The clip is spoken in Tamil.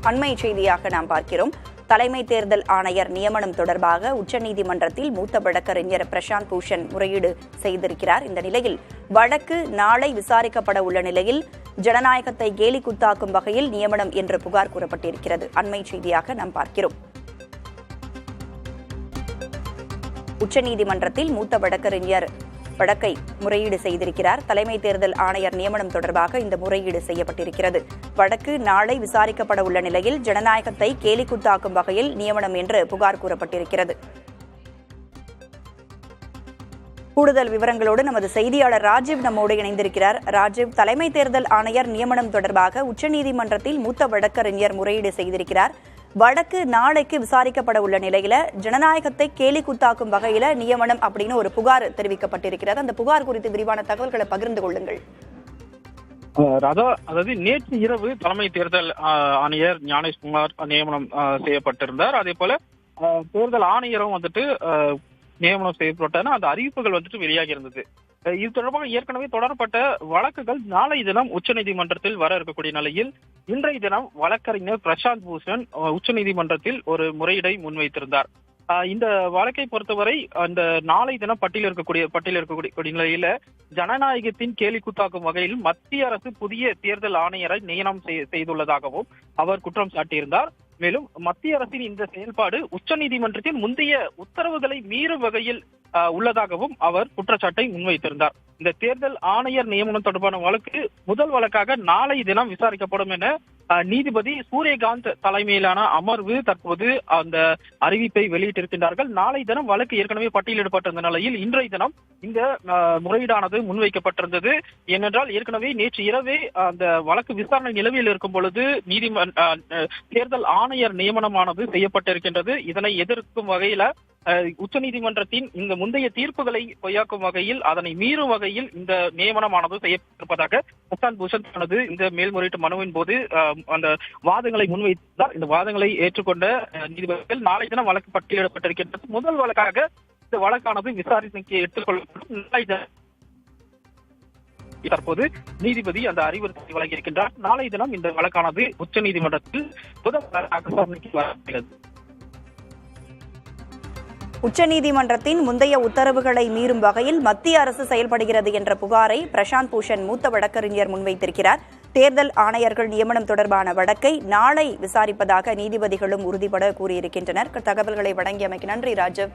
அண்மை செய்தியாக நாம் பார்க்கிறோம். தலைமை தேர்தல் ஆணையர் நியமனம் தொடர்பாக உச்சநீதிமன்றத்தில் மூத்த வழக்கறிஞர் பிரசாந்த் பூஷன் முறையீடு செய்திருக்கிறார். இந்த நிலையில் வழக்கு நாளை விசாரிக்கப்பட உள்ள நிலையில் ஜனநாயகத்தை கேலி குத்தாக்கும் வகையில் நியமனம் என்று புகார் கூறப்பட்டிருக்கிறது. அண்மை செய்தியாக நாம் பார்க்கிறோம். உச்சநீதிமன்றத்தில் மூத்த வழக்கறிஞர் வழக்கை முறையீடு செய்திருக்கிறார். தலைமை தேர்தல் ஆணையர் நியமனம் தொடர்பாக இந்த முறையீடு செய்யப்பட்டிருக்கிறது. வழக்கு நாளை விசாரிக்கப்பட உள்ள நிலையில் ஜனநாயகத்தை கேலிக்குத்தாக்கும் வகையில் நியமனம் என்று புகார் கூறப்பட்டிருக்கிறது. கூடுதல் விவரங்களோடு நமது செய்தியாளர் ராஜீவ் நம்மோடு இணைந்திருக்கிறார். ராஜீவ், தலைமை தேர்தல் ஆணையர் நியமனம் தொடர்பாக உச்சநீதிமன்றத்தில் மூத்த வழக்கறிஞர் முறையீடு செய்திருக்கிறார். வழக்கு நாளைக்கு விசாரிக்கப்பட உள்ள நிலையில ஜனநாயகத்தை கேலி குத்தாக்கும் வகையில நியமனம் அப்படின்னு ஒரு புகார் தெரிவிக்கப்பட்டிருக்கிறது. அந்த புகார் குறித்து விரிவான தகவல்களை பகிர்ந்து கொள்ளுங்கள். ராதா, அதாவது நேற்று இரவு தலைமை தேர்தல் ஆணையர் ஞானேஷ்குமார் நியமனம் செய்யப்பட்டிருந்தார். அதே போல தேர்தல் ஆணையரும் நியமனம் செய்யப்பட்டார். அந்த அறிவிப்புகள் வெளியாகி இருந்தது. இது தொடர்பாக ஏற்கனவே தொடரப்பட்ட வழக்குகள் நாளை தினம் உச்சநீதிமன்றத்தில் வர இருக்கக்கூடிய நிலையில் இன்றைய தினம் வழக்கறிஞர் பிரசாந்த் பூஷன் உச்சநீதிமன்றத்தில் ஒரு முறையீடை முன்வைத்திருந்தார். இந்த வழக்கை பொறுத்தவரை அந்த நாளை தினம் பட்டியல் இருக்கக்கூடிய நிலையில ஜனநாயகத்தின் கேலி குத்தாக்கும் வகையில் மத்திய அரசு புதிய தேர்தல் ஆணையரை நியமனம் செய்துள்ளதாகவும் அவர் குற்றம் சாட்டியிருந்தார். மேலும் மத்திய அரசின் இந்த செயல்பாடு உச்சநீதிமன்றத்தின் முந்தைய உத்தரவுகளை மீறும் வகையில் உள்ளதாகவும் அவர் குற்றச்சாட்டை முன்வைத்திருந்தார். இந்த தேர்தல் ஆணையர் நியமனம் தொடர்பான வழக்கு முதல் வழக்காக நாளை தினம் விசாரிக்கப்படும் என நீதிபதி சூரியகாந்த் தலைமையிலான அமர்வு தற்போது அந்த அறிவிப்பை வெளியிட்டிருக்கின்றார்கள். நாளை தினம் வழக்கு ஏற்கனவே பட்டியலிடப்பட்டிருந்த நிலையில் இன்றைய தினம் இந்த முறையீடானது முன்வைக்கப்பட்டிருந்தது. ஏனென்றால் ஏற்கனவே நேற்று இரவே அந்த வழக்கு விசாரணை நிலவில் இருக்கும் பொழுது தேர்தல் ஆணையர் நியமனமானது செய்யப்பட்டிருக்கின்றது. இதனை எதிர்க்கும் வகையில உச்சநீதிமன்றத்தின் இந்த முந்தைய தீர்ப்புகளை பொய்யாக்கும் வகையில் அதனை மீறும் வகையில் இந்த நியமனமானது செய்யப்பட்டிருப்பதாக பிரசாந்த் பூஷன் தனது இந்த மேல்முறையீட்டு மனுவின் போது அந்த வாதங்களை முன்வைத்தார். இந்த வாதங்களை ஏற்றுக்கொண்ட நீதிபதிகள் நாளை தினம் வழக்கு பட்டியலிடப்பட்டிருக்கின்றது. முதல் வழக்காக இந்த வழக்கானது விசாரணைக்கு எடுத்துக்கொள்ளப்படும். தற்போது நீதிபதி அந்த அறிவுறுத்தலை வழங்கியிருக்கின்றார். நாளை தினம் இந்த வழக்கானது உச்சநீதிமன்றத்தில் முதல் வழக்காக விசாரணைக்கு வரப்படுகிறது. உச்சநீதிமன்றத்தின் முந்தைய உத்தரவுகளை மீறும் வகையில் மத்திய அரசு செயல்படுகிறது என்ற புகாரை பிரசாந்த் பூஷன் மூத்த வழக்கறிஞர் முன்வைத்திருக்கிறார். தேர்தல் ஆணையர்கள் நியமனம் தொடர்பான வழக்கை நாளை விசாரிப்பதாக நீதிபதிகளும் உறுதிபட கூறியிருக்கின்றனர். தகவல்களை வழங்கியமைக்கு நன்றி ராஜீவ்.